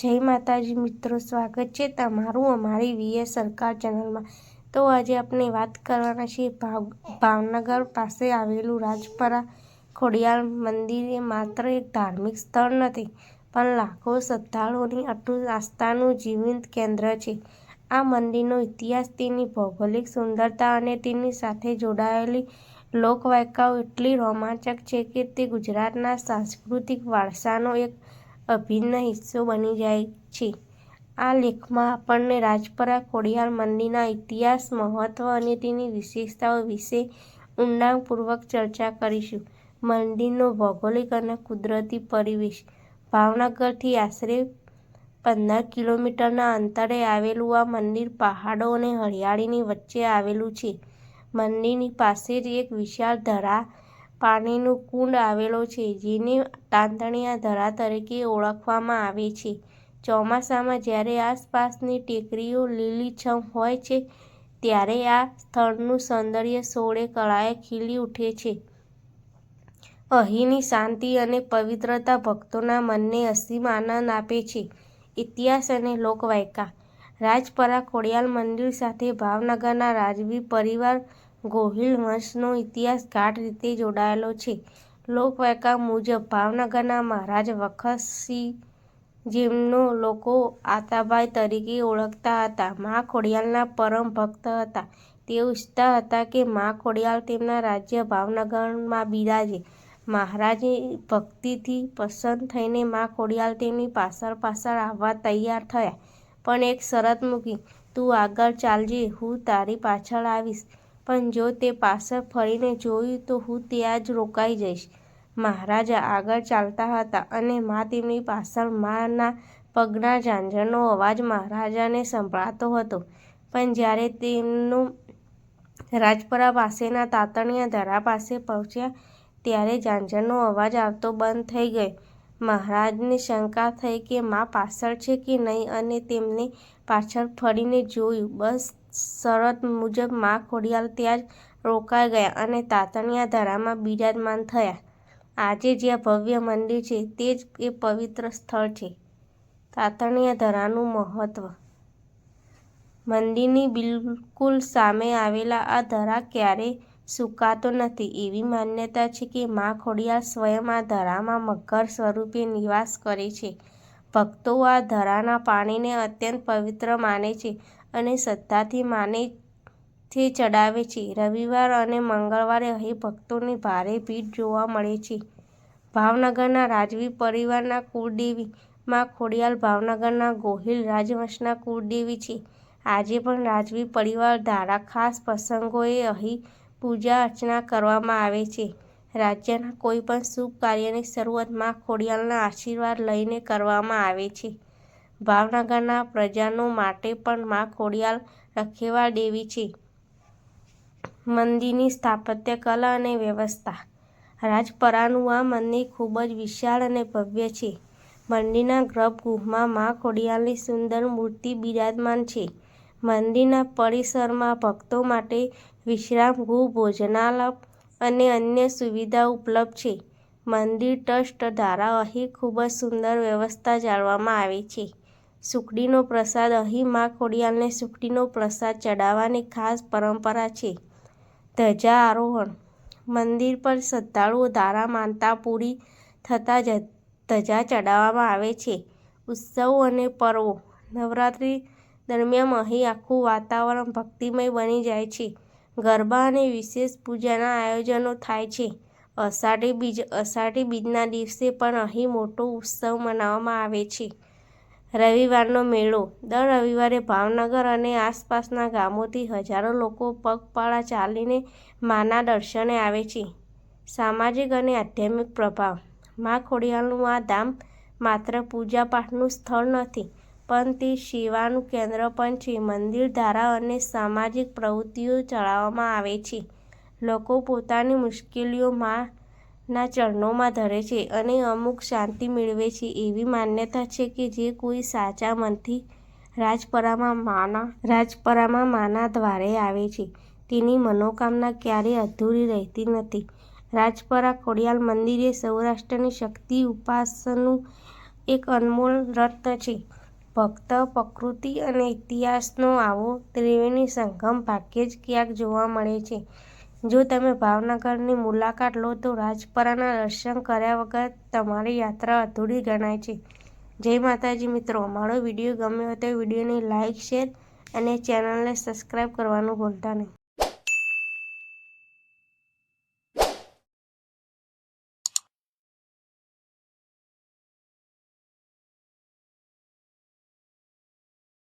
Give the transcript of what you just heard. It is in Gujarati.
જય માતાજી મિત્રો, સ્વાગત છે તમારું અમારી વીએસ સરકાર ચેનલમાં। તો આજે આપણે વાત કરવાના છીએ ભાવનગર પાસે આવેલું રાજપરા ખોડિયાર મંદિર એ માત્ર એક ધાર્મિક સ્થળ નથી, પણ લાખો શ્રદ્ધાળુઓની અતૂટ આસ્થાનું જીવંત કેન્દ્ર છે। આ મંદિરનો ઇતિહાસ, તેની ભૌગોલિક સુંદરતા અને તેની સાથે જોડાયેલી લોકવાયકાઓ એટલી રોમાંચક છે કે તે ગુજરાતના સાંસ્કૃતિક વારસાનો એક અભિન્ન હિસ્સો બની જાય છે। આ લેખમાં આપણે રાજપરા ખોડિયાર મંદિરના ઇતિહાસ, મહત્વ અને તેની વિશેષતાઓ વિશે ઊંડાણપૂર્વક ચર્ચા કરીશું। મંદિરનો ભૌગોલિક અને કુદરતી પરિવેશ: ભાવનગરથી આશરે 15 કિલોમીટરના અંતરે આવેલું આ મંદિર પહાડો અને હરિયાળીની વચ્ચે આવેલું છે। મંદિરની પાસે જ એક વિશાળ ધરા પાણીનો કુંડ આવેલો છે, જેને તાંતણિયા ધરા તરીકે ઓળખવામાં આવે છે। ચોમાસામાં જ્યારે આસપાસની ટેકરીઓ લીલીછમ હોય છે, ત્યારે આ સ્થળનું સૌંદર્ય સોળે કળાએ ખીલી ઉઠે છે। અહીંની શાંતિ અને પવિત્રતા ભક્તોના મનને અસીમ આનંદ આપે છે। ઇતિહાસ અને લોકવાયકા: રાજપરા ખોડિયાર મંદિર સાથે ભાવનગરના રાજવી પરિવાર ગોહિલ વંશનો ઇતિહાસ ગાઢ રીતે જોડાયેલો છે। લોકવાયકા મુજબ ભાવનગરના મહારાજ વખતસિંહ, જેમને લોકો આતાભાઈ તરીકે ઓળખતા હતા, મા ખોડિયારના પરમ ભક્ત હતા। તેઓ ઈચ્છતા હતા કે મા ખોડિયાર તેમના રાજ્ય ભાવનગરમાં બિરાજે। મહારાજે ભક્તિથી પ્રસન્ન થઈને મા ખોડિયાર તેમની પાછળ આવવા તૈયાર થયા, પણ એક શરત મૂકી: તું આગળ ચાલજે, હું તારી પાછળ આવીશ, પણ જો તે પાછળ ફરીને જોયું તો હું ત્યાં જ રોકાઈ જઈશ। મહારાજ આગળ ચાલતા હતા અને મા તેમની પાછળ। માના પગના ઝાંઝરનો અવાજ મહારાજને સંભળાતો હતો, પણ જ્યારે તેઓ રાજપરા પાસેના તાંતણિયા ધરા પાસે પહોંચ્યા, ત્યારે ઝાંઝરનો અવાજ આવતો બંધ થઈ ગયો। મહારાજને શંકા થઈ કે મા પાછળ છે કે નહીં, અને તેમણે પાછળ ફરીને જોયું। બસ શરત મુજબ મા ખોડિયાર ત્યાં જ રોકાઈ ગયા અને તાંતણિયા ધરામાં બિરાજમાન થયા। આજે જ્યાં ભવ્ય મંદિર છે, તે જ એ પવિત્ર સ્થળ છે। તાંતણિયા ધરાનું મહત્વ: મંદિરની બિલકુલ સામે આવેલા આ ધરા ક્યારેય સૂકાતો નથી। એવી માન્યતા છે કે મા ખોડિયાર સ્વયં આ ધરામાં મગર સ્વરૂપે નિવાસ કરે છે। ભક્તો આ ધરાના પાણીને અત્યંત પવિત્ર માને છે અને શ્રદ્ધાથી માને છે ચડાવે છે। રવિવાર અને મંગળવારે અહીં ભક્તોની ભારે ભીડ જોવા મળે છે। ભાવનગરના રાજવી પરિવારના કુળદેવી: મા ખોડિયાર ભાવનગરના ગોહિલ રાજવંશના કુળદેવી છે। આજે પણ રાજવી પરિવાર દ્વારા ખાસ પ્રસંગોએ અહીં પૂજા અર્ચના કરવામાં આવે છે। રાજ્યના કોઈપણ શુભ કાર્યની શરૂઆત મા ખોડિયારના આશીર્વાદ લઈને કરવામાં આવે છે। ભાવનગરના પ્રજાનો માટે પણ મા ખોડિયાર રખેવાળ દેવી છે। મંદિરની સ્થાપત્ય કલા અને વ્યવસ્થા: રાજપરાનું આ મંદિર ખૂબ જ વિશાળ અને ભવ્ય છે। મંદિરના ગર્ભગૃહમાં મા ખોડિયારની સુંદર મૂર્તિ બિરાજમાન છે। મંદિરના પરિસરમાં ભક્તો માટે વિશ્રામગૃહ, ભોજનાલય અને અન્ય સુવિધાઓ ઉપલબ્ધ છે। મંદિર ટ્રસ્ટ દ્વારા અહીં ખૂબ જ સુંદર વ્યવસ્થા જાળવવામાં આવે છે। સુખડીનો પ્રસાદ: અહીં મા ખોડિયારને સુખડીનો પ્રસાદ ચડાવવાની ખાસ પરંપરા છે। ધજા આરોહણ: મંદિર પર શ્રદ્ધાળુઓ દ્વારા માનતા પૂરી થતાં ધજા ચડાવવામાં આવે છે। ઉત્સવો અને પર્વો: નવરાત્રિ દરમિયાન અહીં આખું વાતાવરણ ભક્તિમય બની જાય છે। ગરબા અને વિશેષ પૂજાના આયોજનો થાય છે। અષાઢી બીજના દિવસે પણ અહીં મોટો ઉત્સવ મનાવવામાં આવે છે। રવિવારનો મેળો: દર રવિવારે ભાવનગર અને આસપાસના ગામોથી હજારો લોકો પગપાળા ચાલીને માના દર્શને આવે છે। સામાજિક અને આધ્યાત્મિક પ્રભાવ: મા ખોડિયારનું આ ધામ માત્ર પૂજાપાઠનું સ્થળ નથી, પણ તે સેવાનું કેન્દ્ર પણ છે। મંદિર ધારા અને સામાજિક પ્રવૃત્તિઓ ચલાવવામાં આવે છે। લોકો પોતાની મુશ્કેલીઓ માના ચરણોમાં ધરે છે અને અમુક શાંતિ મેળવે છે। એવી માન્યતા છે કે જે કોઈ સાચા મનથી રાજપરામાં માના દ્વારે આવે છે, તેની મનોકામના ક્યારેય અધૂરી રહેતી નથી। રાજપરા ખોડિયાર મંદિર એ સૌરાષ્ટ્રની શક્તિ ઉપાસનાનું એક અનમોલ રત્ન છે. ભક્ત, પ્રકૃતિ અને ઇતિહાસનો આવો ત્રિવેણી સંગમ ભાગ્યે જ ક્યાંક જોવા મળે છે. જો તમે ભાવનગરની મુલાકાત લો તો રાજપરાના દર્શન કર્યા વગર તમારી યાત્રા અધૂરી ગણાય છે. જય માતાજી મિત્રો, અમારો વિડીયો ગમ્યો હોય તો વિડીયોને લાઇક, શેર અને ચેનલને સબસ્ક્રાઈબ કરવાનું ભૂલતા નહીં.